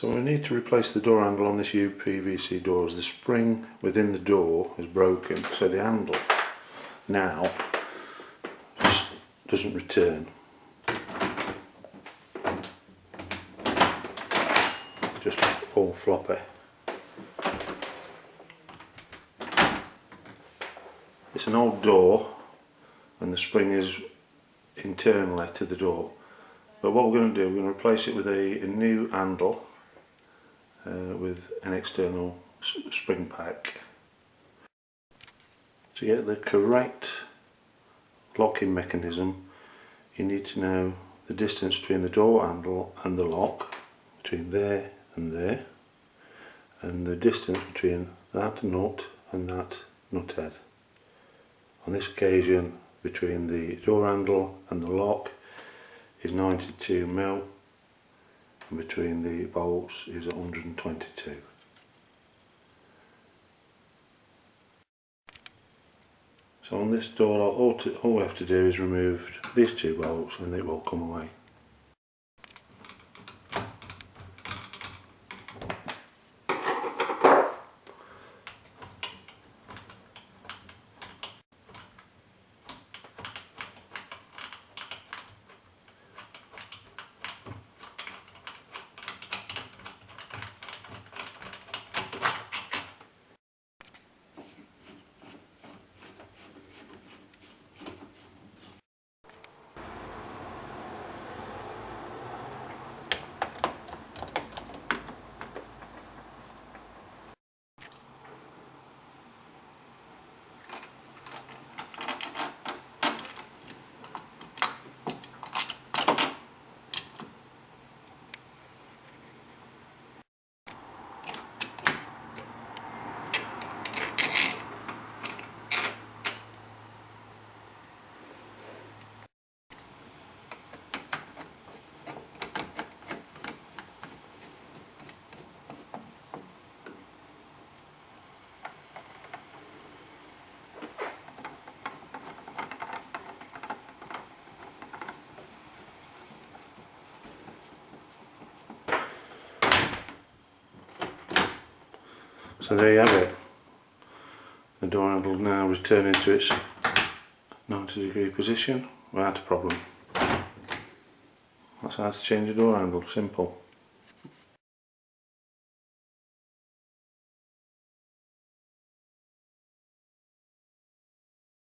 So we need to replace the door handle on this UPVC door, as the spring within the door is broken, so the handle now just doesn't return. Just all floppy. It's an old door and the spring is internally to the door, but what we're going to do, we're going to replace it with a new handle with an external spring pack. To get the correct locking mechanism, you need to know the distance between the door handle and the lock, between there and there, and the distance between that nut and that nut head. On this occasion, between the door handle and the lock is 92 mm, and between the bolts is 122. So on this door lock, all we have to do is remove these two bolts and it will come away. So there you have it. The door handle now returning to its 90-degree position without a problem. That's how to change a door handle, simple.